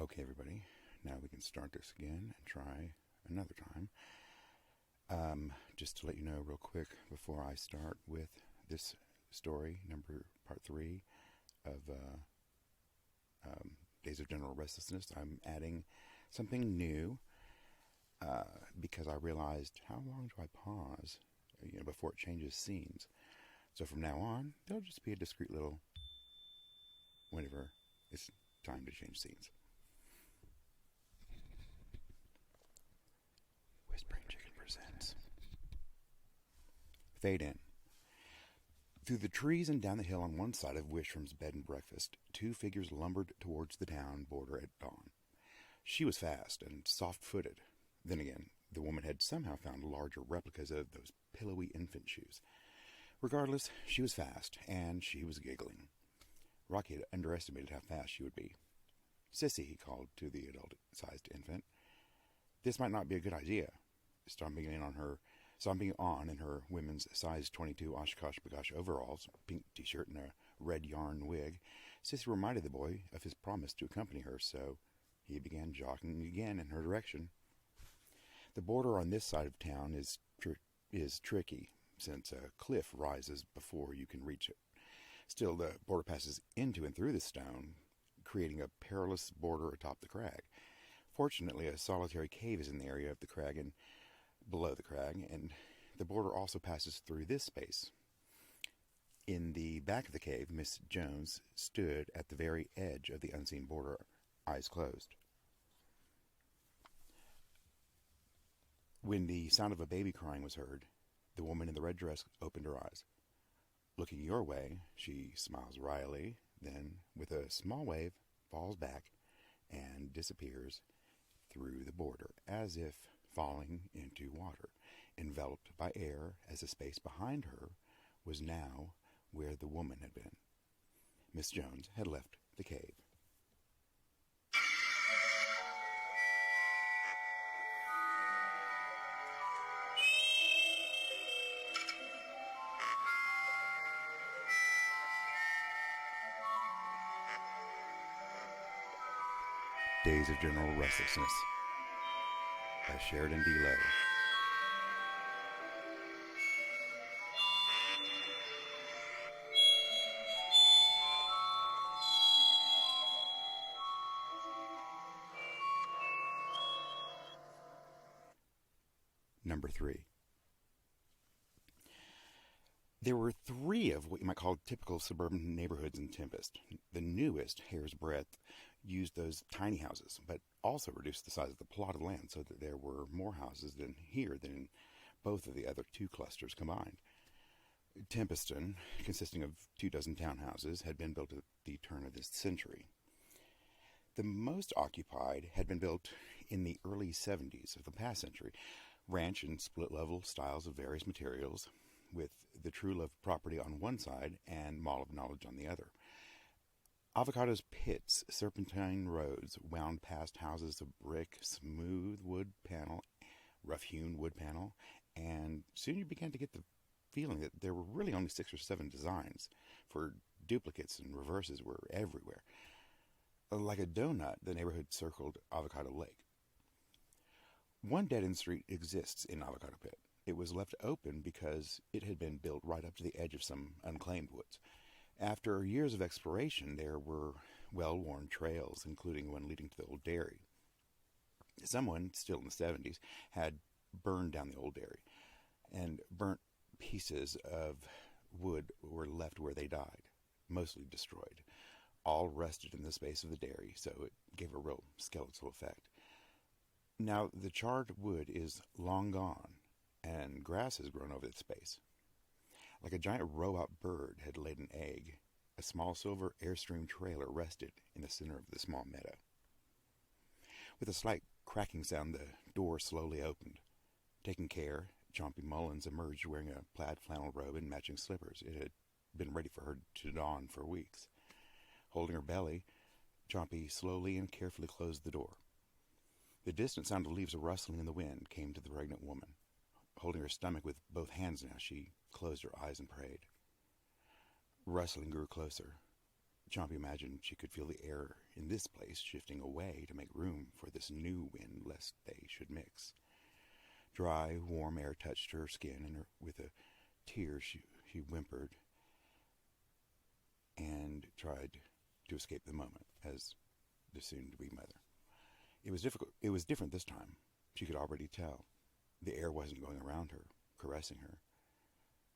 Okay, everybody, now we can start this again and try another time. Just to let you know real quick before I start with this story, part 3 of Days of General Restlessness, I'm adding something new because I realized how long do I pause before it changes scenes. So from now on, there'll just be a discreet little whenever it's time to change scenes. Whispering Chicken presents. Fade in. Through the trees and down the hill on one side of Wishrom's bed and breakfast, two figures lumbered towards the town border at dawn. She was fast and soft-footed. Then again, the woman had somehow found larger replicas of those pillowy infant shoes. Regardless, she was fast, and she was giggling. Rocky had underestimated how fast she would be. "Sissy," he called to the adult-sized infant. "This might not be a good idea." Stomping on in her women's size 22 Oshkosh Bagosh overalls, pink t-shirt, and a red yarn wig, Sissy reminded the boy of his promise to accompany her, so he began jogging again in her direction. The border on this side of town is tricky, since a cliff rises before you can reach it. Still, the border passes into and through the stone, creating a perilous border atop the crag. Fortunately, a solitary cave is in the area of the crag and below the crag, and the border also passes through this space. In the back of the cave, Miss Jones stood at the very edge of the unseen border, eyes closed. When the sound of a baby crying was heard, the woman in the red dress opened her eyes. Looking your way, she smiles wryly, then, with a small wave, falls back and disappears through the border, as if falling into water, enveloped by air, as the space behind her was now where the woman had been. Miss Jones had left the cave. Days of General Restlessness by Sheridan D. Lowe. Number 3. There were 3 of what you might call typical suburban neighborhoods in Tempest. The newest, Hair's Breadth, used those tiny houses, but also reduced the size of the plot of land so that there were more houses than in both of the other 2 clusters combined. Tempeston, consisting of 24 townhouses, had been built at the turn of this century. The most occupied had been built in the early 70s of the past century, ranch and split-level styles of various materials, with the True Love property on one side and Mall of Knowledge on the other. Avocado's pits, serpentine roads wound past houses of brick, smooth wood panel, rough-hewn wood panel, and soon you began to get the feeling that there were really only 6 or 7 designs, for duplicates and reverses were everywhere. Like a donut, the neighborhood circled Avocado Lake. One dead-end street exists in Avocado Pit. It was left open because it had been built right up to the edge of some unclaimed woods. After years of exploration, there were well-worn trails, including one leading to the old dairy. Someone, still in the 70s, had burned down the old dairy, and burnt pieces of wood were left where they died, mostly destroyed. All rested in the space of the dairy, so it gave a real skeletal effect. Now, the charred wood is long gone, and grass has grown over its space. Like a giant row-out bird had laid an egg, a small silver Airstream trailer rested in the center of the small meadow. With a slight cracking sound, the door slowly opened. Taking care, Chompy Mullins emerged wearing a plaid flannel robe and matching slippers. It had been ready for her to don for weeks. Holding her belly, Chompy slowly and carefully closed the door. The distant sound of leaves rustling in the wind came to the pregnant woman. Holding her stomach with both hands now, she closed her eyes and prayed. Rustling grew closer. Chompy imagined she could feel the air in this place shifting away to make room for this new wind lest they should mix. Dry, warm air touched her skin, and with a tear she whimpered and tried to escape the moment as the soon-to-be mother. It was difficult. It was different this time. She could already tell. The air wasn't going around her, caressing her.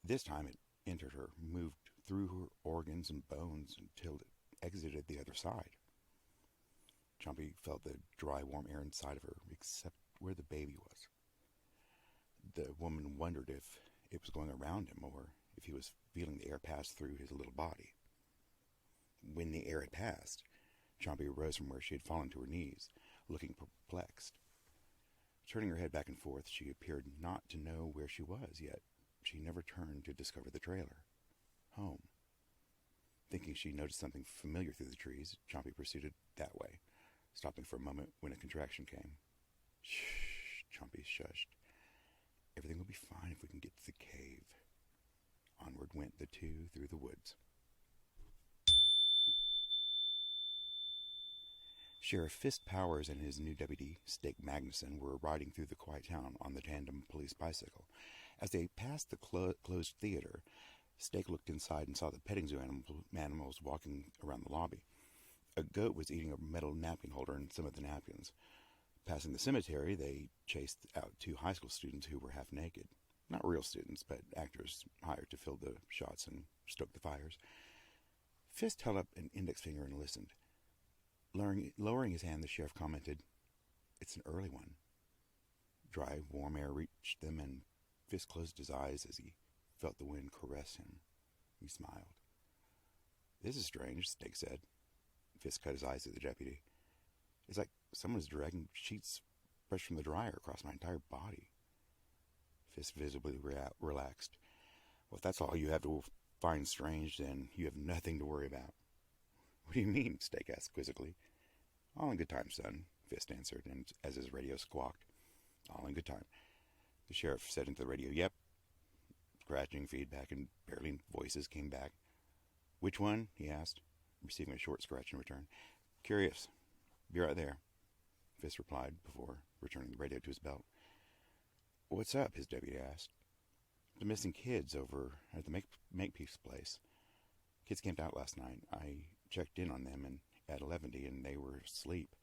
This time it entered her, moved through her organs and bones until it exited the other side. Chompy felt the dry, warm air inside of her, except where the baby was. The woman wondered if it was going around him or if he was feeling the air pass through his little body. When the air had passed, Chompy rose from where she had fallen to her knees, looking perplexed. Turning her head back and forth, she appeared not to know where she was, yet she never turned to discover the trailer. Home. Thinking she noticed something familiar through the trees, Chompy proceeded that way, stopping for a moment when a contraction came. Shh, Chompy shushed. Everything will be fine if we can get to the cave. Onward went the two through the woods. Sheriff Fist Powers and his new deputy, Stake Magnuson, were riding through the quiet town on the tandem police bicycle. As they passed the closed theater, Stake looked inside and saw the petting zoo animals walking around the lobby. A goat was eating a metal napkin holder and some of the napkins. Passing the cemetery, they chased out two high school students who were half naked. Not real students, but actors hired to fill the shots and stoke the fires. Fist held up an index finger and listened. Lowering his hand, the sheriff commented, "It's an early one." Dry, warm air reached them, and Fist closed his eyes as he felt the wind caress him. He smiled. "This is strange," Stake said. Fist cut his eyes at the deputy. "It's like someone's dragging sheets fresh from the dryer across my entire body." Fist visibly relaxed. "Well, if that's all you have to find strange, then you have nothing to worry about." "What do you mean?" Stake asked quizzically. "All in good time, son," Fist answered, and as his radio squawked, "All in good time." The sheriff said into the radio, "Yep." Scratching feedback and barely voices came back. "Which one?" he asked, receiving a short scratch in return. "Curious. Be right there," Fist replied before returning the radio to his belt. "What's up?" his deputy asked. "The missing kids over at the Makepeace place. Kids camped out last night. I checked in on them at 11 and they were asleep.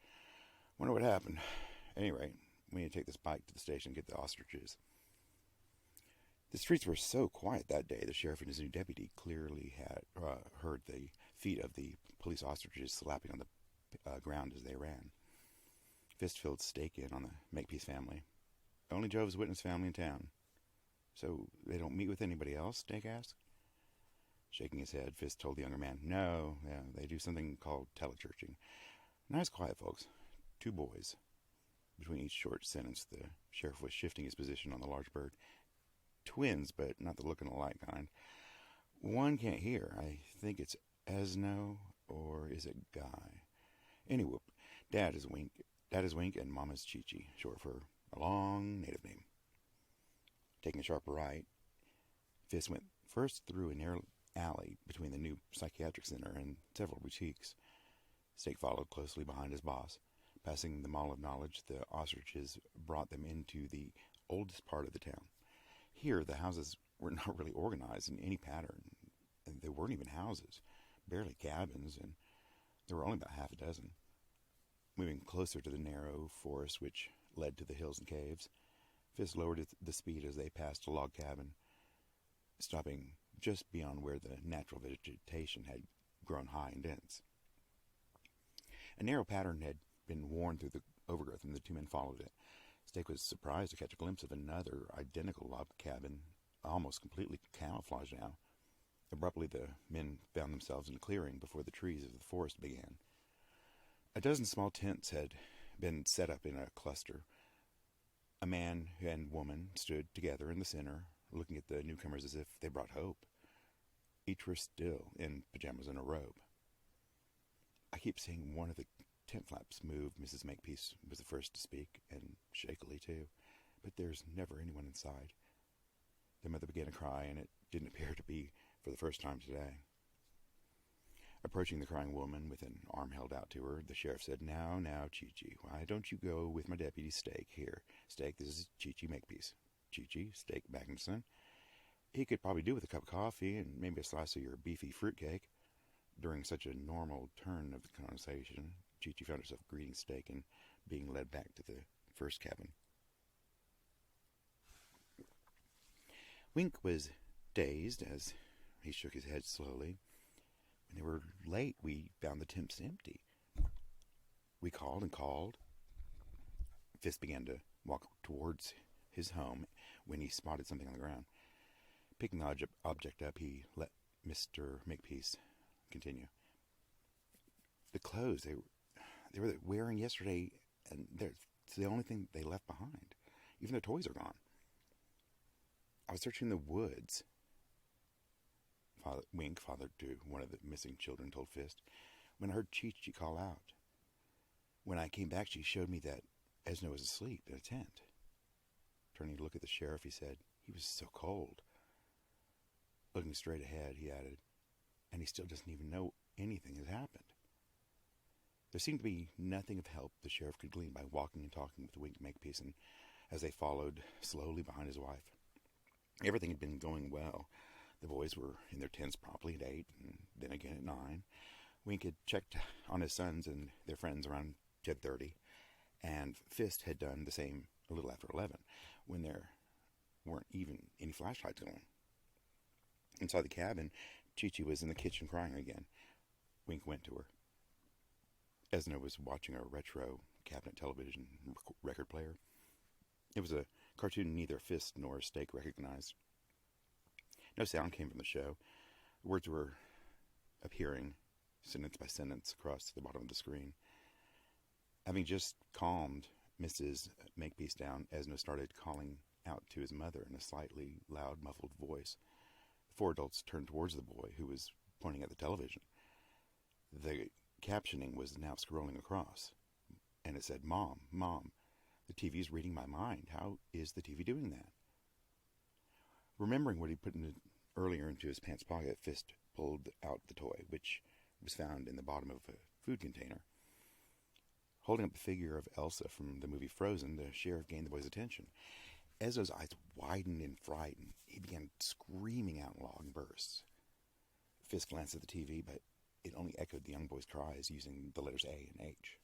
Wonder what happened. At any rate, we need to take this bike to the station and get the ostriches." The streets were so quiet that day, the sheriff and his new deputy clearly had heard the feet of the police ostriches slapping on the ground as they ran. Fist filled Stake in on the Makepeace family. "Only Jehovah's Witness family in town." "So they don't meet with anybody else?" Stake asked. Shaking his head, Fist told the younger man, "No, they do something called telechurching. Nice, quiet folks. 2 boys." Between each short sentence, the sheriff was shifting his position on the large bird. "Twins, but not the looking-alike kind. One can't hear. I think it's Esno, or is it Guy? Anyway, Dad is Wink, and Mama's Chi-Chi, short for a long native name." Taking a sharp right, Fist went first through a narrow alley between the new psychiatric center and several boutiques. Stake followed closely behind his boss. Passing the Mall of Knowledge, the ostriches brought them into the oldest part of the town. Here, the houses were not really organized in any pattern. And they weren't even houses, barely cabins, and there were only about half a dozen. Moving closer to the narrow forest which led to the hills and caves, Fist lowered the speed as they passed a log cabin, stopping just beyond where the natural vegetation had grown high and dense. A narrow pattern had been worn through the overgrowth, and the 2 men followed it. Stake was surprised to catch a glimpse of another identical log cabin, almost completely camouflaged now. Abruptly, the men found themselves in a clearing before the trees of the forest began. A dozen small tents had been set up in a cluster. A man and woman stood together in the center, looking at the newcomers as if they brought hope. Each were still in pajamas and a robe. "I keep seeing one of the tent flaps move," Mrs. Makepeace was the first to speak, and shakily too, "but there's never anyone inside." The mother began to cry, and it didn't appear to be for the first time today. Approaching the crying woman with an arm held out to her, the sheriff said, "Now, Chi-Chi, why don't you go with my deputy Steak? Here, Steak, this is Chi-Chi Makepeace. Chi-Chi, Steak Magnuson. He could probably do with a cup of coffee and maybe a slice of your beefy fruitcake." During such a normal turn of the conversation, Chi-Chi found herself greeting Steak and being led back to the first cabin. Wink was dazed as he shook his head slowly. When they were late, we found the temps empty. We called and called. Fist began to walk towards his home when he spotted something on the ground. Picking the object up, he let Mr. Makepeace continue. The clothes they were wearing yesterday, and it's the only thing they left behind. Even their toys are gone. I was searching the woods. Wink, father to one of the missing children, told Fist, when I heard Chi-Chi call out. When I came back, she showed me that Esno was asleep in a tent. Turning to look at the sheriff, he said, "He was so cold." Looking straight ahead, he added, "And he still doesn't even know anything has happened." There seemed to be nothing of help the sheriff could glean by walking and talking with Wink Makepeace, and as they followed slowly behind his wife. Everything had been going well. The boys were in their tents promptly at 8, and then again at 9. Wink had checked on his sons and their friends around 10:30, and Fist had done the same a little after 11, when there weren't even any flashlights going. Inside the cabin, Chi-Chi was in the kitchen crying again. Wink went to her. Esno was watching a retro cabinet television record player. It was a cartoon neither Fist nor Steak recognized. No sound came from the show. Words were appearing, sentence by sentence, across the bottom of the screen. Having just calmed Mrs. Makepeace down, Esno started calling out to his mother in a slightly loud, muffled voice. The 4 adults turned towards the boy, who was pointing at the television. The captioning was now scrolling across, and it said, "Mom, Mom, the TV's reading my mind. How is the TV doing that?" Remembering what he put earlier into his pants pocket, Fist pulled out the toy, which was found in the bottom of a food container. Holding up the figure of Elsa from the movie Frozen, the sheriff gained the boy's attention. Ezra's eyes widened in fright, and he began screaming out in long bursts. Fist glanced at the TV, but it only echoed the young boy's cries using the letters A and H.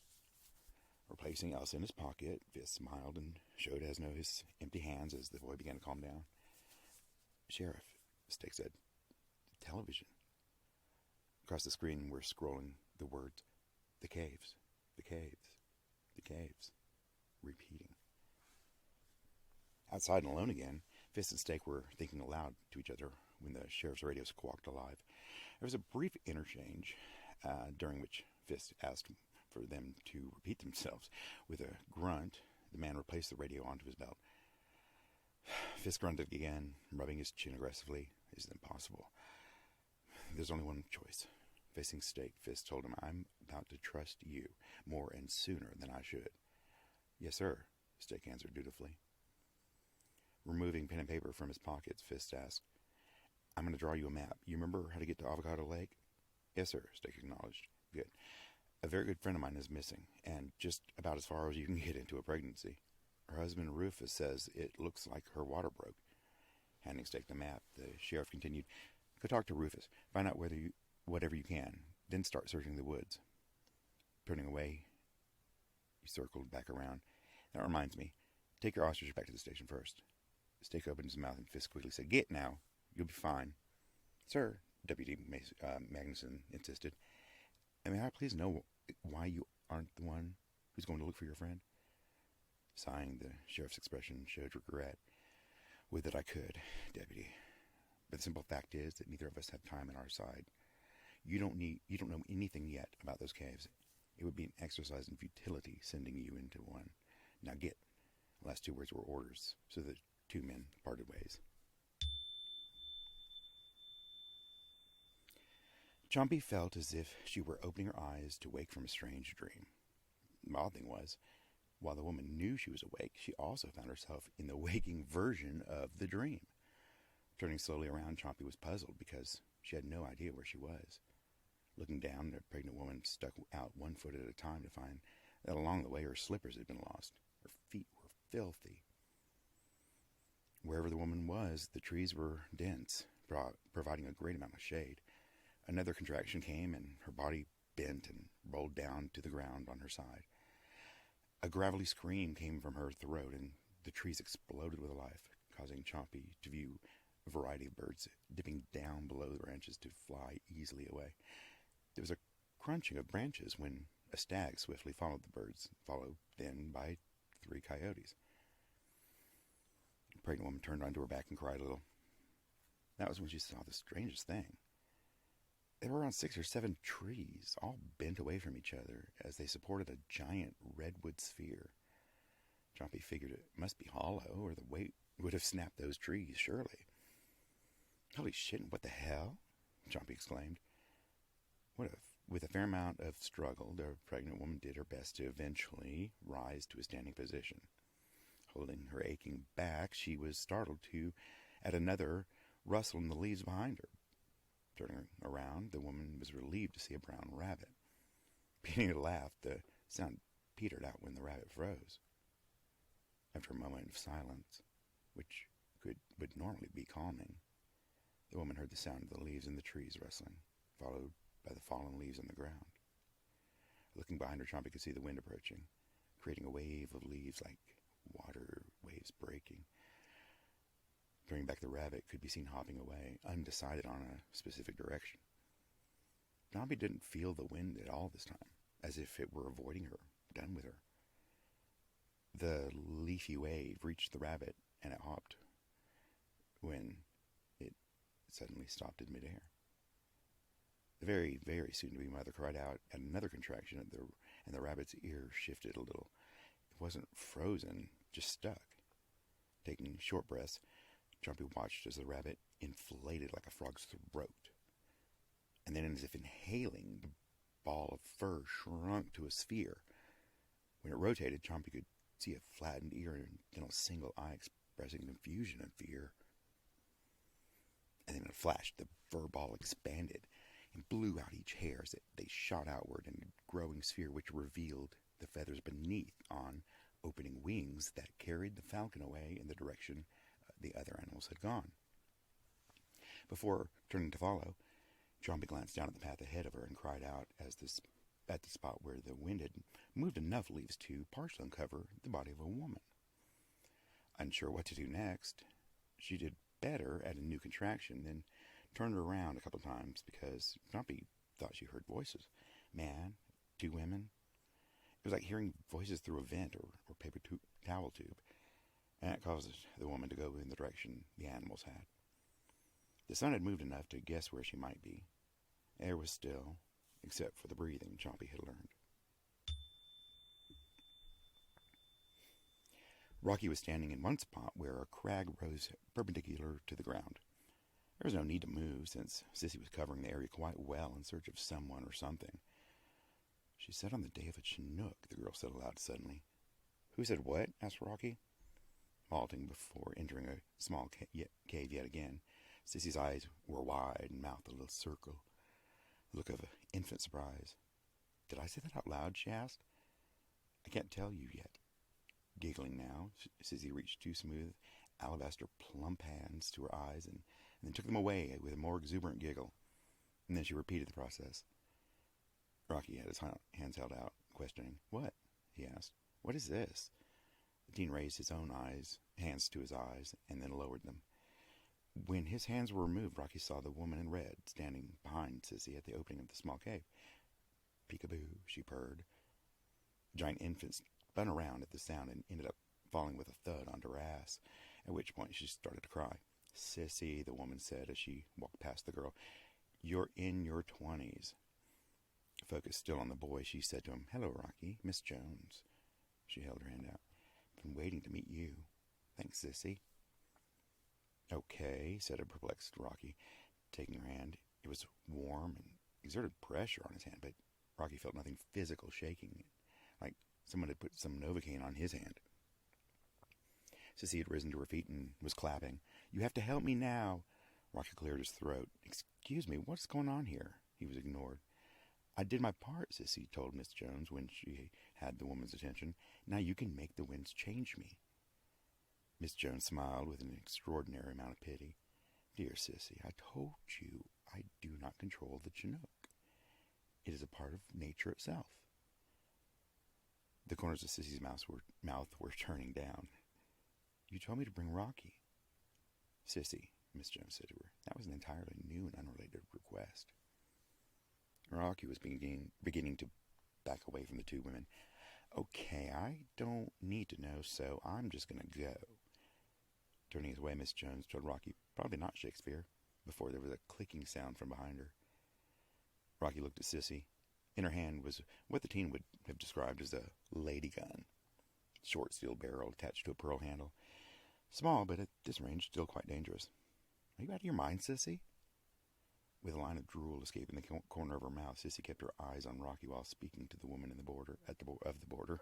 Replacing Elsa in his pocket, Fist smiled and showed Esno his empty hands as the boy began to calm down. "Sheriff," Steak said, "television." Across the screen were scrolling the words, "The caves, the caves, the caves," repeating. Outside and alone again, Fist and Steak were thinking aloud to each other when the sheriff's radio squawked alive. There was a brief interchange, during which Fist asked for them to repeat themselves. With a grunt, the man replaced the radio onto his belt. Fist grunted again, rubbing his chin aggressively. "Is it impossible? There's only one choice." Facing Steak, Fist told him, "I'm about to trust you more and sooner than I should." "Yes, sir," Steak answered dutifully. Removing pen and paper from his pockets, Fist asked, "I'm going to draw you a map. You remember how to get to Avocado Lake?" "Yes, sir," Steak acknowledged. "Good. A very good friend of mine is missing, and just about as far as you can get into a pregnancy. Her husband, Rufus, says it looks like her water broke." Handing Steak the map, the sheriff continued, "Go talk to Rufus. Find out whatever you can. Then start searching the woods." Turning away, he circled back around. "That reminds me. Take your ostrich back to the station first." Steak opened his mouth and Fist quickly said, "Get now. You'll be fine." "Sir," Deputy Magnuson insisted, "may I please know why you aren't the one who's going to look for your friend?" Sighing, the sheriff's expression showed regret. "Would that I could, Deputy. But the simple fact is that neither of us have time on our side. You don't know anything yet about those caves. It would be an exercise in futility sending you into one. Now get." The last 2 words were orders, so the 2 men parted ways. Chompy felt as if she were opening her eyes to wake from a strange dream. The odd thing was, while the woman knew she was awake, she also found herself in the waking version of the dream. Turning slowly around, Chompy was puzzled because she had no idea where she was. Looking down, the pregnant woman stuck out one foot at a time to find that along the way her slippers had been lost. Her feet were filthy. Wherever the woman was, the trees were dense, providing a great amount of shade. Another contraction came, and her body bent and rolled down to the ground on her side. A gravelly scream came from her throat, and the trees exploded with life, causing Chompy to view a variety of birds dipping down below the branches to fly easily away. There was a crunching of branches when a stag swiftly followed the birds, followed then by 3 coyotes. The pregnant woman turned onto her back and cried a little. That was when she saw the strangest thing. There were around 6 or 7 trees, all bent away from each other as they supported a giant redwood sphere. Chompy figured it must be hollow, or the weight would have snapped those trees, surely. Holy shit, what the hell? Chompy exclaimed. With a fair amount of struggle, the pregnant woman did her best to eventually rise to a standing position. Holding her aching back, she was startled at another rustle in the leaves behind her. Turning around, the woman was relieved to see a brown rabbit. Beginning to laugh, the sound petered out when the rabbit froze. After a moment of silence, which would normally be calming, the woman heard the sound of the leaves in the trees rustling, followed by the fallen leaves on the ground. Looking behind her, Chompy could see the wind approaching, creating a wave of leaves like water waves breaking. Turning back, the rabbit could be seen hopping away, undecided on a specific direction. Chompy didn't feel the wind at all this time, as if it were avoiding her, done with her. The leafy wave reached the rabbit, and it hopped when it suddenly stopped in midair. The very, very soon-to-be mother cried out at another contraction, and the rabbit's ear shifted a little. It wasn't frozen, just stuck. Taking short breaths, Chompy watched as the rabbit inflated like a frog's throat. And then, as if inhaling, the ball of fur shrunk to a sphere. When it rotated, Chompy could see a flattened ear and then a single eye expressing confusion and fear. And then in a flash, the fur ball expanded and blew out each hair as they shot outward in a growing sphere which revealed the feathers beneath on opening wings that carried the falcon away in the direction the other animals had gone. Before turning to follow, Chompy glanced down at the path ahead of her and cried out at the spot where the wind had moved enough leaves to partially uncover the body of a woman. Unsure what to do next, she did better at a new contraction, then turned around a couple times because Chompy thought she heard voices. Man, 2 women. It was like hearing voices through a vent or paper towel tube, and it caused the woman to go in the direction the animals had. The sun had moved enough to guess where she might be. Air was still, except for the breathing Chompy had learned. Rocky was standing in one spot where a crag rose perpendicular to the ground. There was no need to move, since Sissy was covering the area quite well in search of someone or something. She sat on the day of a Chinook, the girl said aloud suddenly. Who said what? Asked Rocky, halting before entering a small cave yet again. Sissy's eyes were wide and mouth a little circle, a look of infant surprise. Did I say that out loud? She asked. I can't tell you yet. Giggling now, Sissy reached 2 smooth, alabaster plump hands to her eyes and then took them away with a more exuberant giggle. And then she repeated the process. Rocky had his hands held out, questioning. What? He asked. What is this? The teen raised his own hands to his eyes, and then lowered them. When his hands were removed, Rocky saw the woman in red standing behind Sissy at the opening of the small cave. Peekaboo, she purred. The giant infant spun around at the sound and ended up falling with a thud onto her ass, at which point she started to cry. Sissy, the woman said as she walked past the girl, you're in your 20s. Focused still on the boy, she said to him, Hello, Rocky, Miss Jones. She held her hand out. Been waiting to meet you. Thanks, Sissy. Okay, said a perplexed Rocky, taking her hand. It was warm and exerted pressure on his hand, but Rocky felt nothing physical shaking it, like someone had put some Novocaine on his hand. Sissy had risen to her feet and was clapping. You have to help me now. Rocky cleared his throat. Excuse me, what's going on here? He was ignored. I did my part, Sissy told Miss Jones when she had the woman's attention. Now you can make the winds change me. Miss Jones smiled with an extraordinary amount of pity. Dear Sissy, I told you I do not control the Chinook. It is a part of nature itself. The corners of Sissy's mouth were turning down. You told me to bring Rocky. Sissy, Miss Jones said to her, that was an entirely new and unrelated request. Rocky was beginning to back away from the two women. Okay, I don't need to know, so I'm just going to go. Turning his way, Miss Jones told Rocky, probably not Shakespeare, before there was a clicking sound from behind her. Rocky looked at Sissy. In her hand was what the teen would have described as a lady gun. Short steel barrel attached to a pearl handle. Small, but at this range, still quite dangerous. Are you out of your mind, Sissy? With a line of drool escaping the corner of her mouth, Sissy kept her eyes on Rocky while speaking to the woman of the border.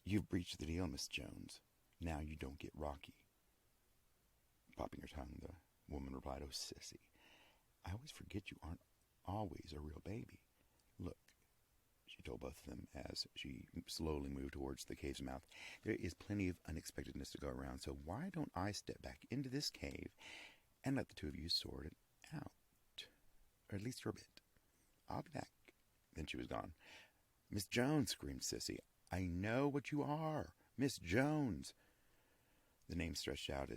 You've breached the deal, Miss Jones. Now you don't get Rocky. Popping her tongue, the woman replied, Oh, Sissy, I always forget you aren't always a real baby. Look, she told both of them as she slowly moved towards the cave's mouth, there is plenty of unexpectedness to go around, so why don't I step back into this cave and let the two of you sort it out? Or at least for a bit. I'll be back. Then she was gone. Miss Jones, screamed Sissy. I know what you are. Miss Jones. The name stretched out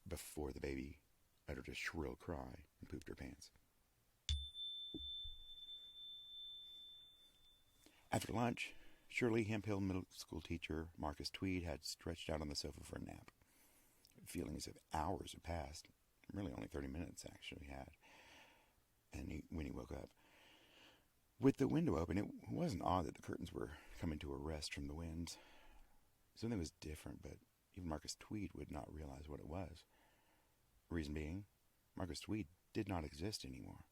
before the baby uttered a shrill cry and pooped her pants. After lunch, Shirley Hemphill middle school teacher Marcus Tweed had stretched out on the sofa for a nap, feeling as if hours had passed. Really only 30 minutes actually had. And when he woke up, with the window open, it wasn't odd that the curtains were coming to a rest from the winds. Something was different, but even Marcus Tweed would not realize what it was. Reason being, Marcus Tweed did not exist anymore.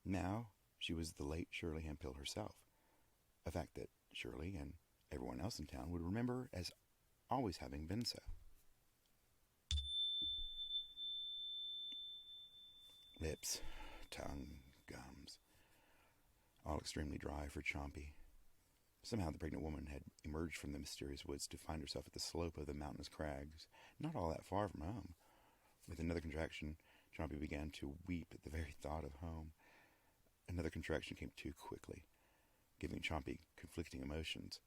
Now, she was the late Shirley Hemphill herself, a fact that Shirley and everyone else in town would remember as always having been so. Lips, tongue, gums, all extremely dry for Chompy. Somehow the pregnant woman had emerged from the mysterious woods to find herself at the slope of the mountainous crags, not all that far from home. With another contraction, Chompy began to weep at the very thought of home. Another contraction came too quickly, giving Chompy conflicting emotions.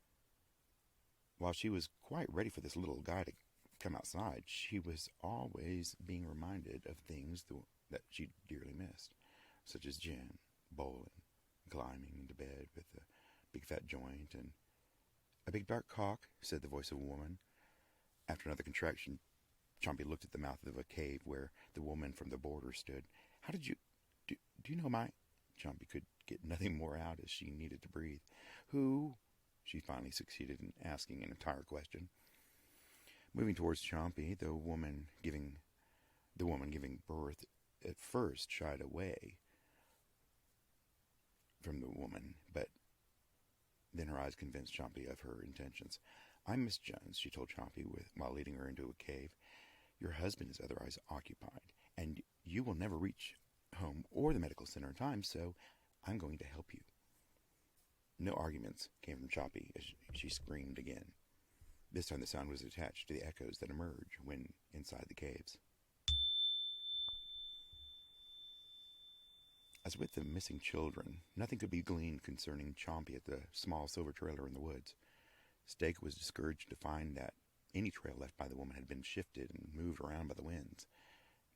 While she was quite ready for this little guy to come outside, she was always being reminded of things that she dearly missed, such as gin, bowling, climbing into bed with a big fat joint, and a big dark cock, said the voice of a woman. After another contraction, Chompy looked at the mouth of a cave where the woman from the border stood. How did you... Do you know my... Chompy could get nothing more out as she needed to breathe. Who? She finally succeeded in asking an entire question. Moving towards Chompy, the woman giving birth at first shied away from the woman, but then her eyes convinced Chompy of her intentions. I'm Miss Jones, she told Chompy while leading her into a cave. Your husband is otherwise occupied, and you will never reach home or the medical center in time, so I'm going to help you. No arguments came from Chompy as she screamed again. This time the sound was attached to the echoes that emerge when inside the caves. As with the missing children, nothing could be gleaned concerning Chompy at the small silver trailer in the woods. Stake was discouraged to find that any trail left by the woman had been shifted and moved around by the winds.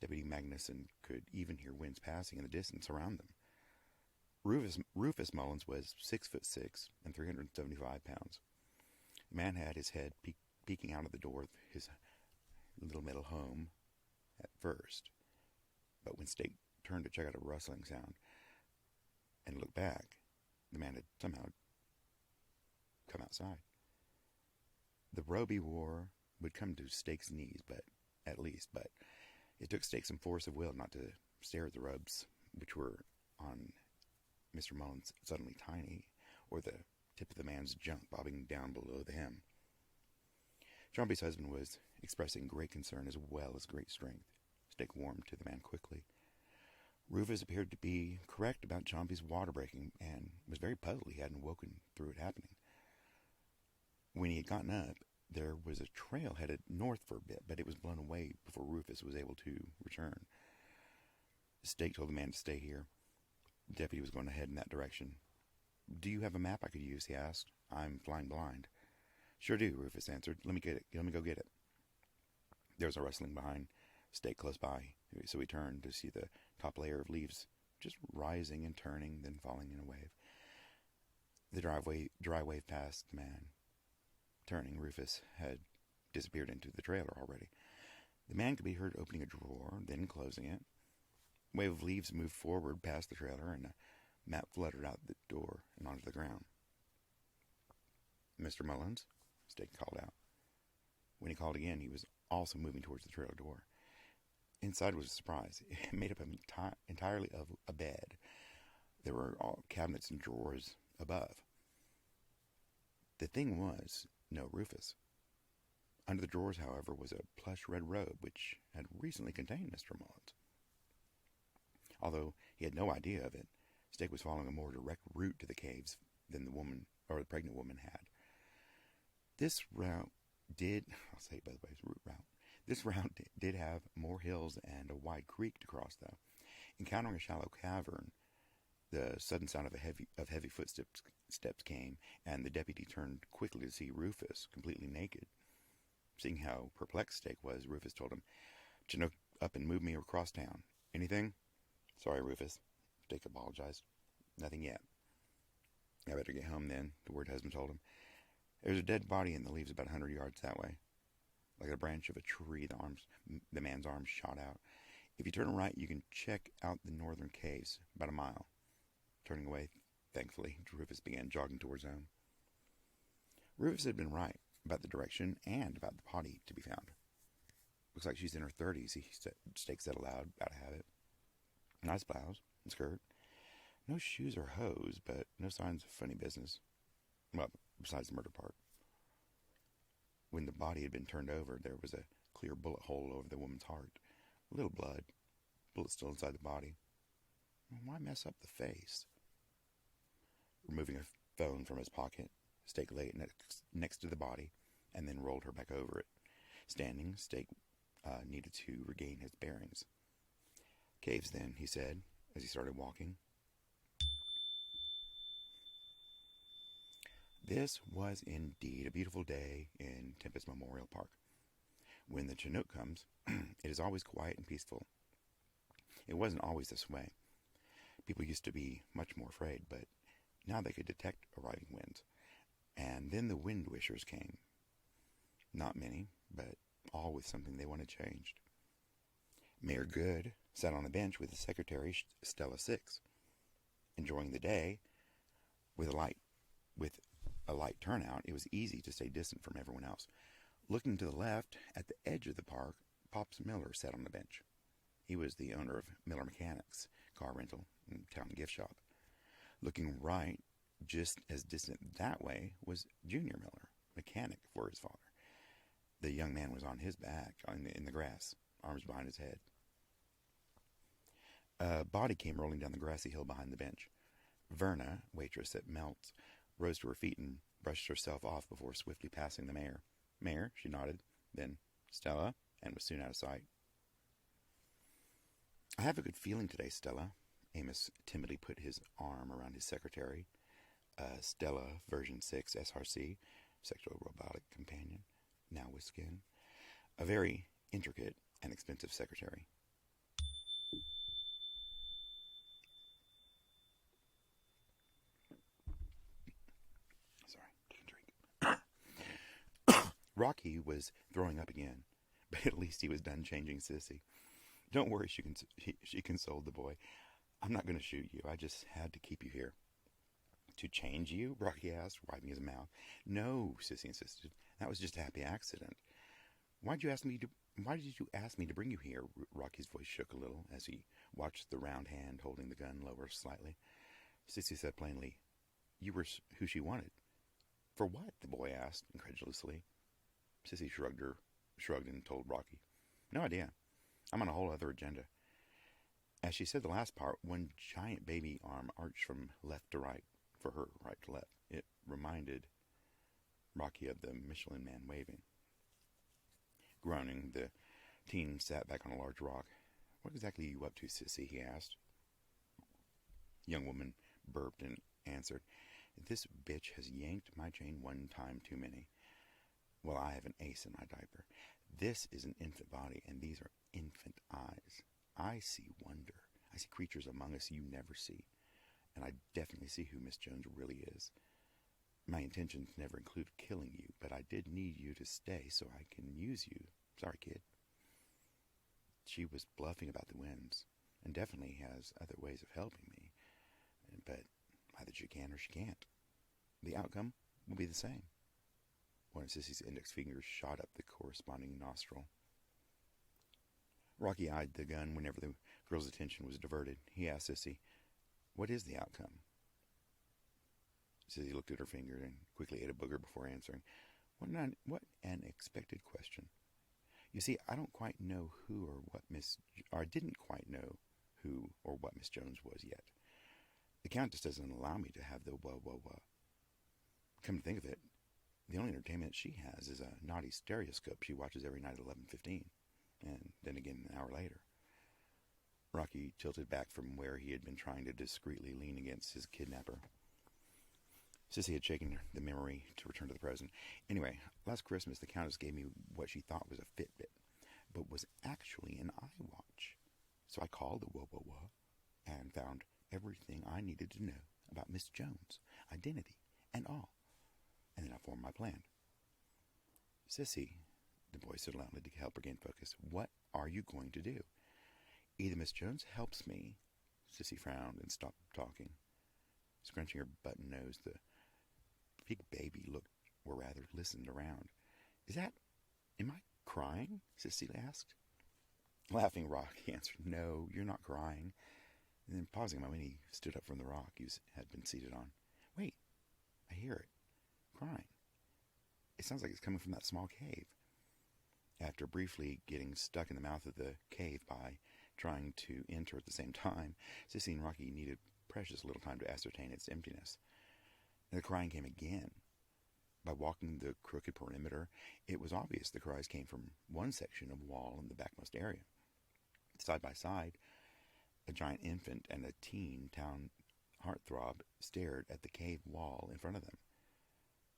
Deputy Magnuson could even hear winds passing in the distance around them. Rufus Mullins was 6'6" and 375 pounds. The man had his head peeking out of the door of his little metal home at first, but when Stake turned to check out a rustling sound and looked back, the man had somehow come outside. The robe he wore would come to Stake's knees, but it took Stake some force of will not to stare at the robes, which were on Mr. Mullins suddenly tiny, or the tip of the man's junk bobbing down below the hem. Chompy's husband was expressing great concern as well as great strength. Stake warmed to the man quickly. Rufus appeared to be correct about Chompy's water breaking and was very puzzled he hadn't woken through it happening. When he had gotten up, there was a trail headed north for a bit, but it was blown away before Rufus was able to return. Stake told the man to stay here. The deputy was going to head in that direction. "Do you have a map I could use?" he asked. "I'm flying blind." "Sure do," Rufus answered. Let me go get it." There was a rustling behind Stake close by, so he turned to see the top layer of leaves just rising and turning, then falling in a wave. The dry wave passed the man. Turning, Rufus had disappeared into the trailer already. The man could be heard opening a drawer, then closing it. A wave of leaves moved forward past the trailer, and a map fluttered out the door and onto the ground. "Mr. Mullins?" Stake called out. When he called again, he was also moving towards the trailer door. Inside was a surprise. It made up entirely of a bed. There were all cabinets and drawers above. The thing was no Rufus. Under the drawers, however, was a plush red robe which had recently contained Mr. Mullins. Although he had no idea of it, Stake was following a more direct route to the caves than the pregnant woman had. This route did have more hills and a wide creek to cross, though. Encountering a shallow cavern, the sudden sound of heavy footsteps came, and the deputy turned quickly to see Rufus, completely naked. Seeing how perplexed Stake was, Rufus told him, "Chinook up and move me across town." "Anything?" "Sorry, Rufus," Stake apologized. "Nothing yet." "I better get home then," the word husband told him. "There's a dead body in the leaves about 100 yards that way." Like a branch of a tree, the man's arms shot out. "If you turn right, you can check out the northern caves, about a mile." Turning away, thankfully, Rufus began jogging towards home. Rufus had been right about the direction and about the body to be found. "Looks like she's in her 30s, Stake said aloud, out of habit. "Nice blouse and skirt. No shoes or hose, but no signs of funny business. Well, besides the murder part." When the body had been turned over, there was a clear bullet hole over the woman's heart. A little blood. Bullet still inside the body. Why mess up the face? Removing a phone from his pocket, Stake laid it next to the body and then rolled her back over it. Standing, Stake needed to regain his bearings. "Caves, then," he said, as he started walking. This was indeed a beautiful day in Tempest Memorial Park. When the Chinook comes, it is always quiet and peaceful. It wasn't always this way. People used to be much more afraid, but now they could detect arriving winds. And then the wind wishers came. Not many, but all with something they wanted changed. Mayor Good sat on a bench with his secretary, Stella Six. Enjoying the day, with a light turnout, it was easy to stay distant from everyone else. Looking to the left, at the edge of the park, Pops Miller sat on the bench. He was the owner of Miller Mechanics, car rental, and town gift shop. Looking right, just as distant that way, was Junior Miller, mechanic for his father. The young man was on his back, in the grass, arms behind his head. A body came rolling down the grassy hill behind the bench. Verna, waitress at Melt's, rose to her feet and brushed herself off before swiftly passing the mayor. "Mayor," she nodded, then "Stella," and was soon out of sight. "I have a good feeling today, Stella." Amos timidly put his arm around his secretary, Stella version 6 SRC, sexual robotic companion, now with skin, a very intricate and expensive secretary. Sorry, take a drink. Rocky was throwing up again, but at least he was done changing Sissy. "Don't worry," she consoled the boy. "I'm not going to shoot you. I just had to keep you here." "To change you?" Rocky asked, wiping his mouth. "No," Sissy insisted. "That was just a happy accident." Why did you ask me to bring you here?" Rocky's voice shook a little as he watched the round hand holding the gun lower slightly. Sissy said plainly, "You were who she wanted." "For what?" the boy asked, incredulously. Sissy shrugged and told Rocky, "No idea. I'm on a whole other agenda." As she said the last part, one giant baby arm arched from left to right, for her right to left. It reminded Rocky of the Michelin Man waving. Groaning, the teen sat back on a large rock. "What exactly are you up to, sissy?" he asked. The young woman burped and answered, "This bitch has yanked my chain one time too many. Well, I have an ace in my diaper. This is an infant body, and these are infant eyes. I see wonder. I see creatures among us you never see. And I definitely see who Miss Jones really is. My intentions never included killing you, but I did need you to stay so I can use you. Sorry, kid." She was bluffing about the winds, and definitely has other ways of helping me. But either she can or she can't. The outcome will be the same. One of Sissy's index fingers shot up the corresponding nostril. Rocky eyed the gun whenever the girl's attention was diverted. He asked Sissy, "What is the outcome?" Sissy looked at her finger and quickly ate a booger before answering. What an expected question. You see, I don't quite know I didn't quite know who or what Miss Jones was yet. The Countess doesn't allow me to have the wah. Come to think of it, the only entertainment she has is a naughty stereoscope she watches every night at 11:15, and then again an hour later. Rocky tilted back from where he had been trying to discreetly lean against his kidnapper. Sissy had shaken the memory to return to the present. "Anyway, last Christmas the Countess gave me what she thought was a Fitbit, but was actually an iWatch. So I called the wah and found everything I needed to know about Miss Jones, identity, and all. And then I formed my plan." "Sissy," the boy said loudly to help her gain focus, "what are you going to do?" "Either Miss Jones helps me," Sissy frowned and stopped talking. Scrunching her button nose, the big baby listened around. Am I crying?" Sissy asked. Laughing, Rocky answered, "No, you're not crying." And then pausing a moment, he stood up from the rock he had been seated on. "Wait, I hear it. Crying. It sounds like it's coming from that small cave." After briefly getting stuck in the mouth of the cave by trying to enter at the same time, Sissy and Rocky needed precious little time to ascertain its emptiness. And the crying came again. By walking the crooked perimeter, it was obvious the cries came from one section of wall in the backmost area. Side by side, a giant infant and a teen town heartthrob stared at the cave wall in front of them.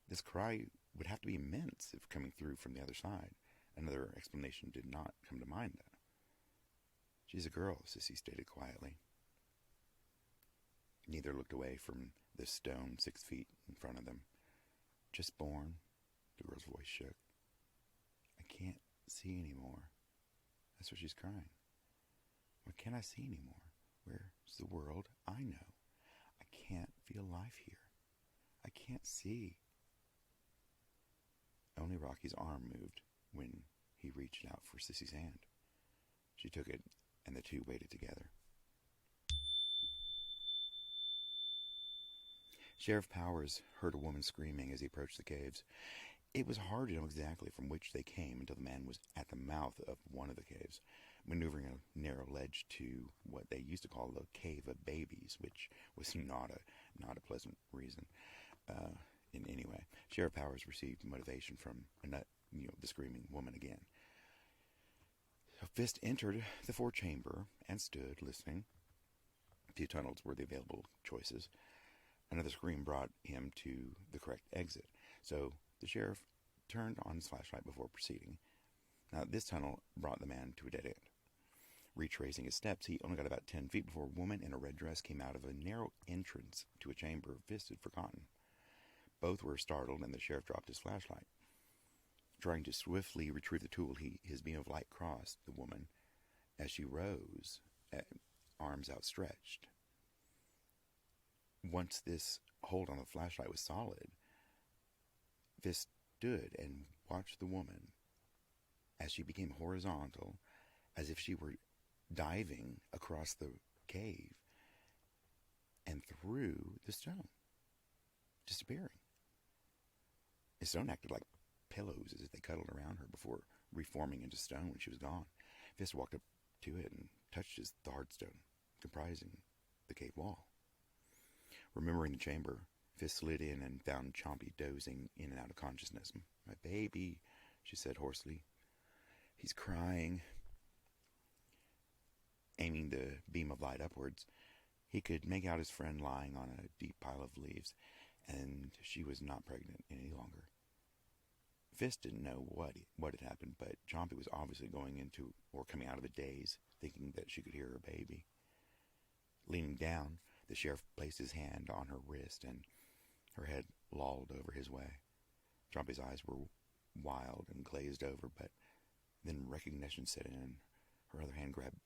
This cry would have to be immense if coming through from the other side. Another explanation did not come to mind, though. "She's a girl," Sissy stated quietly. Neither looked away from the stone 6 feet in front of them. "Just born," the girl's voice shook. "I can't see anymore." That's what she's crying. "What can't I see anymore? Where's the world I know? I can't feel life here. I can't see." Only Rocky's arm moved when he reached out for Sissy's hand. She took it, and the two waited together. Sheriff Powers heard a woman screaming as he approached the caves. It was hard to know exactly from which they came until the man was at the mouth of one of the caves, maneuvering a narrow ledge to what they used to call the Cave of Babies, which was not a pleasant reason in any way. Sheriff Powers received motivation from the screaming woman again. Fist entered the four-chamber and stood listening. 2 tunnels were the available choices. Another scream brought him to the correct exit, so the sheriff turned on his flashlight before proceeding. Now, this tunnel brought the man to a dead end. Retracing his steps, he only got about 10 feet before a woman in a red dress came out of a narrow entrance to a chamber fisted for cotton. Both were startled, and the sheriff dropped his flashlight. Trying to swiftly retrieve the tool, his beam of light crossed the woman as she rose, arms outstretched. Once this hold on the flashlight was solid, Fist stood and watched the woman as she became horizontal, as if she were diving across the cave and through the stone, disappearing. The stone acted like pillows as if they cuddled around her before reforming into stone when she was gone. Fist walked up to it and touched the hard stone. comprising the cave wall. Remembering the chamber, Fist slid in and found Chompy dozing in and out of consciousness. "My baby," she said hoarsely. "He's crying." Aiming the beam of light upwards, he could make out his friend lying on a deep pile of leaves, and she was not pregnant any longer. Fist didn't know what had happened, but Chompy was obviously going into or coming out of a daze, thinking that she could hear her baby. Leaning down, the sheriff placed his hand on her wrist, and her head lolled over his way. Chompy's eyes were wild and glazed over, but then recognition set in, and her other hand grabbed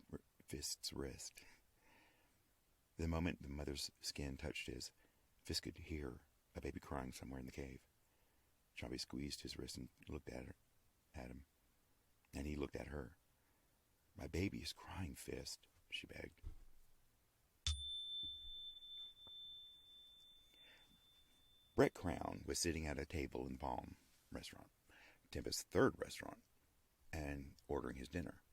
Fist's wrist. The moment the mother's skin touched his, Fist could hear a baby crying somewhere in the cave. Chompy squeezed his wrist and looked at him, and he looked at her. "My baby is crying, Fist," she begged. Brett Crown was sitting at a table in the Palm restaurant, Tempest's third restaurant, and ordering his dinner.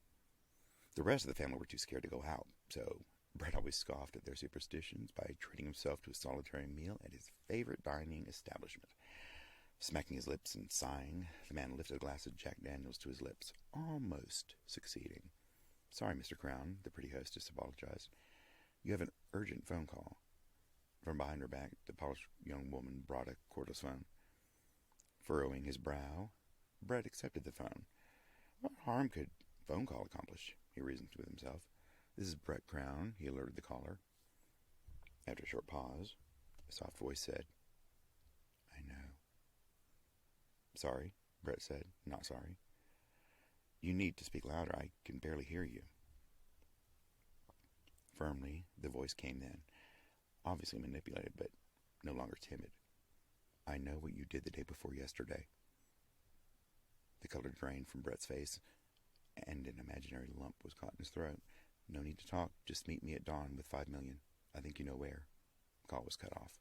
The rest of the family were too scared to go out, so Brett always scoffed at their superstitions by treating himself to a solitary meal at his favorite dining establishment. Smacking his lips and sighing, the man lifted a glass of Jack Daniels to his lips, almost succeeding. "Sorry, Mr. Crown," the pretty hostess apologized. "You have an urgent phone call." From behind her back, the polished young woman brought a cordless phone. Furrowing his brow, Brett accepted the phone. What harm could a phone call accomplish? He reasoned with himself. "This is Brett Crown," he alerted the caller. After a short pause, a soft voice said, "I know." "Sorry," Brett said. "Not sorry." "You need to speak louder. I can barely hear you." Firmly, the voice came then, obviously manipulated, but no longer timid. "I know what you did the day before yesterday." The color drained from Brett's face, and an imaginary lump was caught in his throat. "No need to talk. Just meet me at dawn with 5 million. I think you know where." The call was cut off.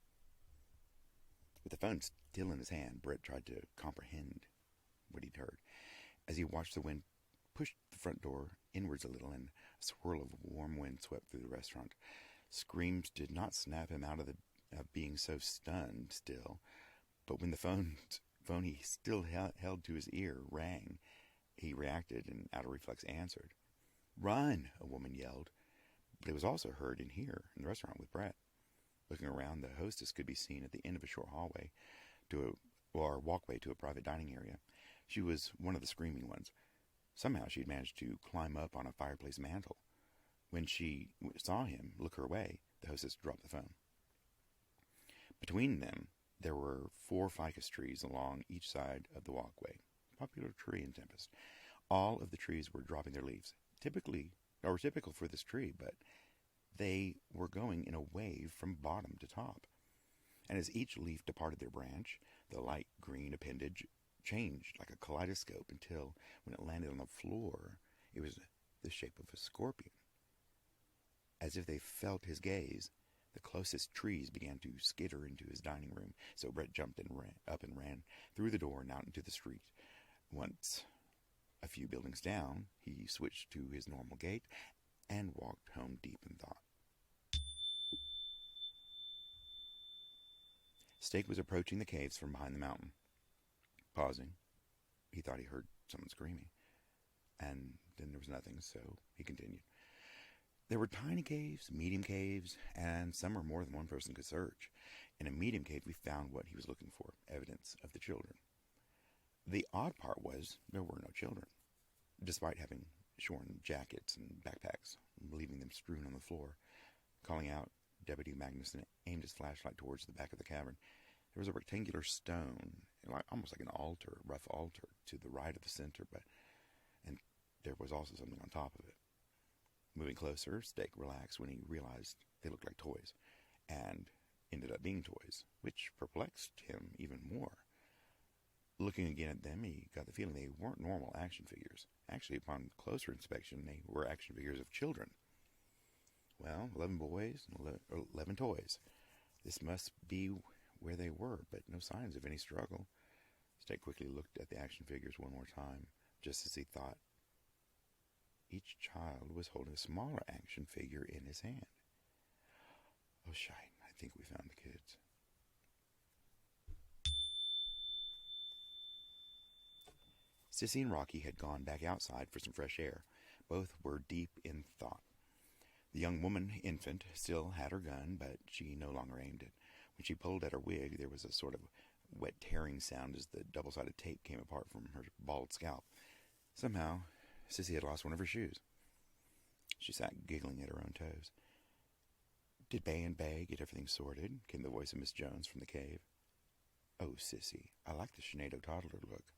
With the phone still in his hand, Brett tried to comprehend what he'd heard. As he watched the wind push the front door inwards a little, and a swirl of warm wind swept through the restaurant. Screams did not snap him out of being so stunned still, but when the phone he still held to his ear rang, he reacted and out of reflex answered. "Run!" a woman yelled, but it was also heard in here in the restaurant with Brett. Looking around, the hostess could be seen at the end of a short hallway or walkway to a private dining area. She was one of the screaming ones. Somehow she'd managed to climb up on a fireplace mantel. When she saw him look her way, the hostess dropped the phone. Between them, there were 4 ficus trees along each side of the walkway. Popular tree in Tempest. All of the trees were dropping their leaves. Typical for this tree, but they were going in a wave from bottom to top. And as each leaf departed their branch, the light green appendage changed like a kaleidoscope until, when it landed on the floor, it was the shape of a scorpion. As if they felt his gaze, the closest trees began to skitter into his dining room, so Brett jumped and ran through the door and out into the street. Once a few buildings down, he switched to his normal gait and walked home deep in thought. Stake was approaching the caves from behind the mountain. Pausing, he thought he heard someone screaming, and then there was nothing, so he continued. There were tiny caves, medium caves, and some where more than one person could search. In a medium cave, we found what he was looking for, evidence of the children. The odd part was there were no children, despite having shorn jackets and backpacks, leaving them strewn on the floor. Calling out, Deputy Magnuson aimed his flashlight towards the back of the cavern. There was a rectangular stone, almost like an altar, rough altar, to the right of the center, and there was also something on top of it. Moving closer, Stake relaxed when he realized they looked like toys, and ended up being toys, which perplexed him even more. Looking again at them, he got the feeling they weren't normal action figures. Actually, upon closer inspection, they were action figures of children. Well, 11 boys and 11 toys. This must be where they were, but no signs of any struggle. Stake quickly looked at the action figures one more time, just as he thought. Each child was holding a smaller action figure in his hand. Oh, shite, I think we found the kids. Sissy and Rocky had gone back outside for some fresh air. Both were deep in thought. The young woman, infant, still had her gun, but she no longer aimed it. When she pulled at her wig, there was a sort of wet tearing sound as the double-sided tape came apart from her bald scalp. Somehow, Sissy had lost one of her shoes. She sat giggling at her own toes. "Did Bay and Bay get everything sorted?" came the voice of Miss Jones from the cave. "Oh, Sissy, I like the Sinead toddler look."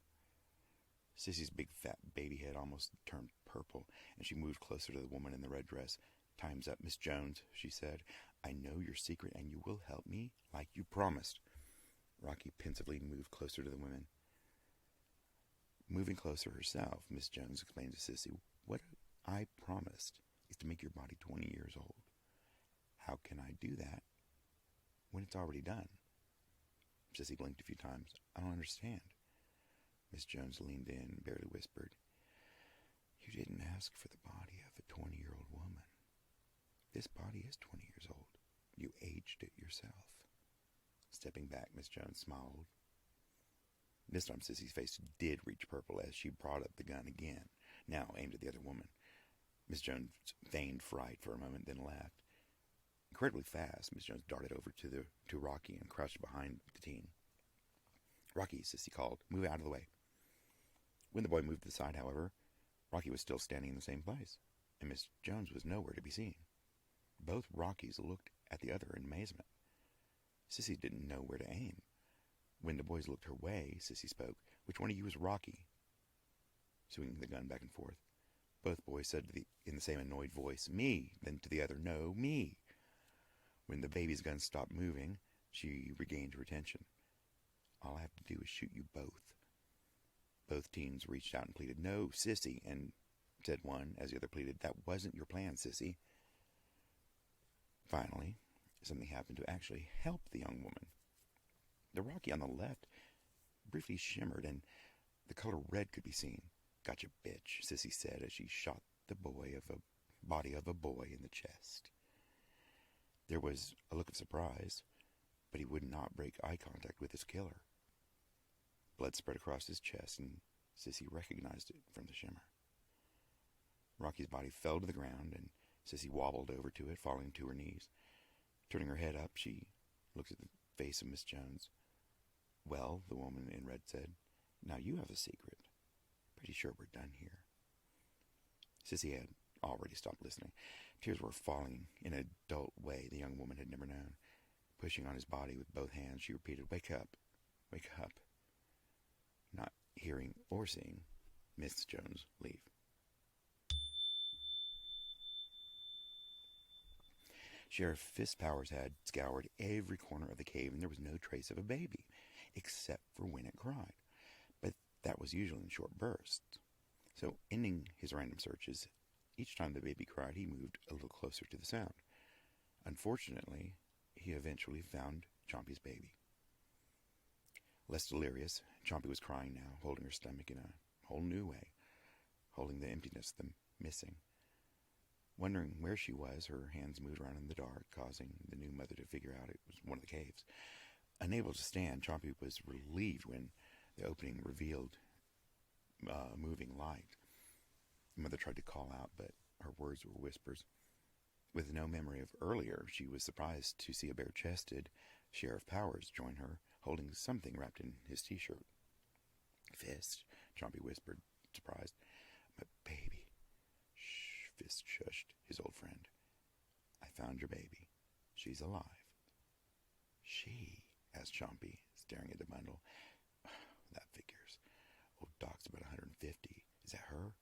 Sissy's big fat baby head almost turned purple, and she moved closer to the woman in the red dress. "Time's up, Miss Jones," she said. "I know your secret, and you will help me like you promised." Rocky pensively moved closer to the women. Moving closer herself, Miss Jones explained to Sissy, "What I promised is to make your body 20 years old. How can I do that when it's already done?" Sissy blinked a few times. "I don't understand." Miss Jones leaned in and barely whispered, "You didn't ask for the body of a 20-year-old woman. This body is 20 years old. You aged it yourself." Stepping back, Miss Jones smiled. This time Sissy's face did reach purple as she brought up the gun again, now aimed at the other woman. Miss Jones feigned fright for a moment, then laughed. Incredibly fast, Miss Jones darted over to Rocky and crouched behind the teen. "Rocky," Sissy called, "move out of the way." When the boy moved to the side, however, Rocky was still standing in the same place, and Miss Jones was nowhere to be seen. Both Rockies looked at the other in amazement. Sissy didn't know where to aim. When the boys looked her way, Sissy spoke. "Which one of you is Rocky?" Swinging the gun back and forth. Both boys said in the same annoyed voice, "Me," then to the other, "No, me." When the baby's gun stopped moving, she regained her attention. "All I have to do is shoot you both." Both teens reached out and pleaded, "No, Sissy," and said one, as the other pleaded, "That wasn't your plan, Sissy." Finally, something happened to actually help the young woman. The Rocky on the left briefly shimmered, and the color red could be seen. "Gotcha, bitch," Sissy said as she shot the body of a boy in the chest. There was a look of surprise, but he would not break eye contact with his killer. Blood spread across his chest, and Sissy recognized it from the shimmer. Rocky's body fell to the ground, and Sissy wobbled over to it, falling to her knees. Turning her head up, she looked at the face of Miss Jones. "Well," the woman in red said, "now you have a secret. Pretty sure we're done here." Sissy had already stopped listening. Tears were falling in an adult way the young woman had never known. Pushing on his body with both hands, she repeated, "Wake up, wake up." Not hearing or seeing Miss Jones leave. Sheriff Fist Powers had scoured every corner of the cave, and there was no trace of a baby, except for when it cried. But that was usually in short bursts. So, ending his random searches, each time the baby cried, he moved a little closer to the sound. Unfortunately, he eventually found Chompy's baby. Less delirious, Chompy was crying now, holding her stomach in a whole new way, holding the emptiness, the missing. Wondering where she was, her hands moved around in the dark, causing the new mother to figure out it was one of the caves. Unable to stand, Chompy was relieved when the opening revealed moving light. The mother tried to call out, but her words were whispers. With no memory of earlier, she was surprised to see a bare-chested Sheriff Powers join her, holding something wrapped in his t-shirt. "Fist," Chompy whispered, surprised. "My baby." "Shh," Fist shushed his old friend. "I found your baby. She's alive." "She?" asked Chompy, staring at the bundle. "That figures. Old Doc's about 150. Is that her?"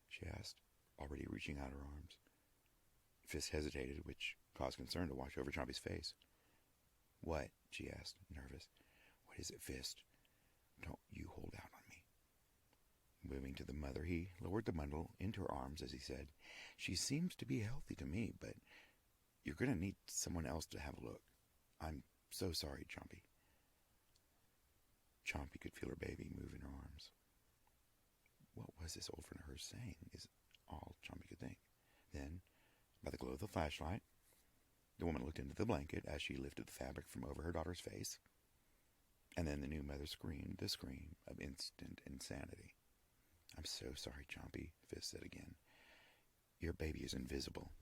she asked, already reaching out her arms. Fist hesitated, which caused concern to wash over Chompy's face. "What?" she asked, nervous. "What is it, Fist? Don't you hold out on me." Moving to the mother, he lowered the bundle into her arms as he said, "She seems to be healthy to me, but you're going to need someone else to have a look. I'm so sorry, Chompy." Chompy could feel her baby move in her arms. What was this old friend of hers saying? Is all Chompy could think. Then, by the glow of the flashlight, the woman looked into the blanket as she lifted the fabric from over her daughter's face. And then the new mother screamed the scream of instant insanity. "I'm so sorry, Chompy," Fist said again. "Your baby is invisible."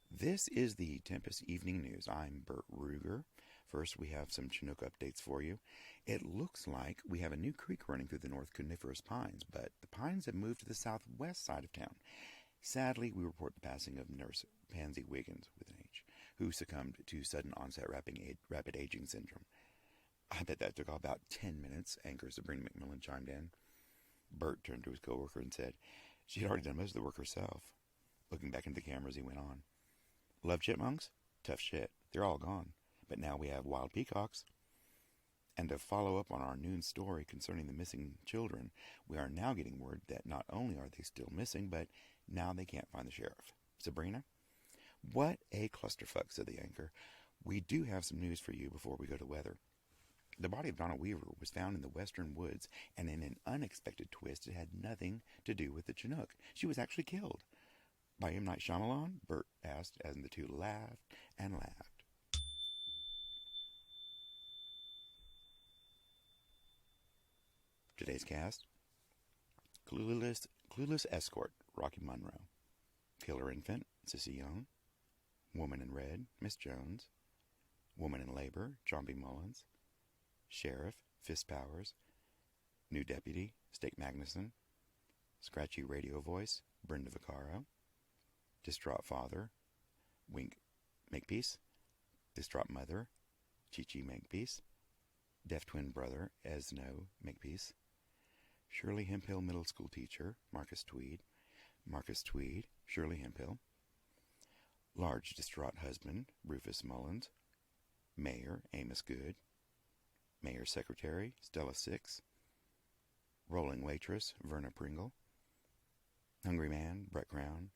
This is the Tempest Evening News. I'm Bert Ruger. First, we have some Chinook updates for you. It looks like we have a new creek running through the North Coniferous Pines, but the pines have moved to the southwest side of town. Sadly, we report the passing of Nurse Pansy Wiggins, with an H, who succumbed to sudden onset rapid aging syndrome. I bet that took about 10 minutes, anchor Sabrina McMillan chimed in. Bert turned to his coworker and said she had already done most of the work herself. Looking back into the cameras, he went on. "Love chipmunks? Tough shit. They're all gone. But now we have wild peacocks." And to follow up on our noon story concerning the missing children, we are now getting word that not only are they still missing, but now they can't find the sheriff. Sabrina? "What a clusterfuck," said the anchor. "We do have some news for you before we go to weather. The body of Donna Weaver was found in the western woods, and in an unexpected twist, it had nothing to do with the Chinook. She was actually killed." "By M. Night Shyamalan?" Bert asked, as the two laughed and laughed. Today's cast: Clueless Escort, Rocky Monroe. Killer Infant, Sissy Young. Woman in Red, Miss Jones. Woman in Labor, Chompy Mullins. Sheriff, Fist Powers. New Deputy, Stake Magnuson. Scratchy Radio Voice, Brenda Vaccaro. Distraught Father, Wink Makepeace. Distraught Mother, Chi-Chi Makepeace. Deaf Twin Brother, Esno Makepeace. Shirley Hemphill Middle School Teacher, Marcus Tweed. Marcus Tweed, Shirley Hemphill. Large Distraught Husband, Rufus Mullins. Mayor, Amos Good. Mayor Secretary, Stella Six. Rolling Waitress, Verna Pringle. Hungry Man, Brett Crown.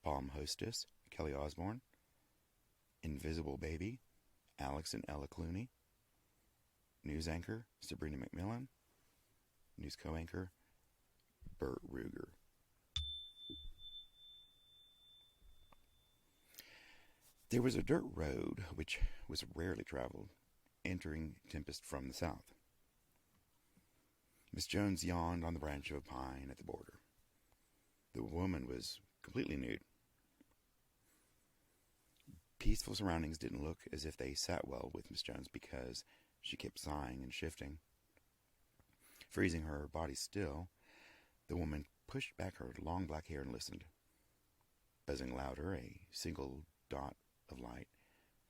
Palm Hostess, Kelly Osborne. Invisible Baby, Alex and Ella Clooney. News Anchor, Sabrina McMillan. News Co-Anchor, Bert Ruger. There was a dirt road which was rarely traveled, entering Tempest from the south. Miss Jones yawned on the branch of a pine at the border. The woman was completely nude. Peaceful surroundings didn't look as if they sat well with Miss Jones because she kept sighing and shifting. Freezing her body still, the woman pushed back her long black hair and listened. Buzzing louder, a single dot of light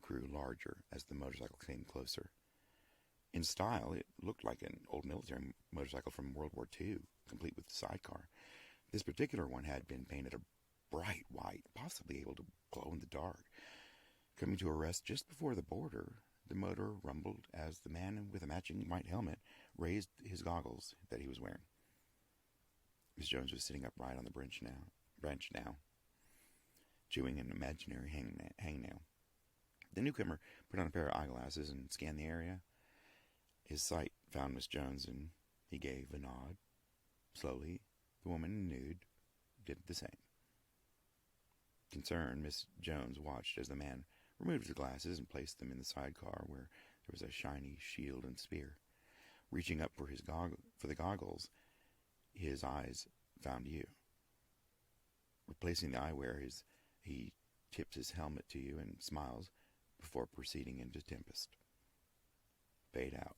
grew larger as the motorcycle came closer. In style, it looked like an old military motorcycle from World War II, complete with sidecar. This particular one had been painted a bright white, possibly able to glow in the dark. Coming to a rest just before the border, the motor rumbled as the man with a matching white helmet raised his goggles that he was wearing. Miss Jones was sitting upright on the branch now, chewing an imaginary hangnail. The newcomer put on a pair of eyeglasses and scanned the area. His sight found Miss Jones, and he gave a nod. Slowly, the woman in nude did the same. Concerned, Miss Jones watched as the man removed his glasses and placed them in the sidecar where there was a shiny shield and spear. Reaching up for the goggles, his eyes found you. Replacing the eyewear, he tips his helmet to you and smiles before proceeding into Tempest. Fade out.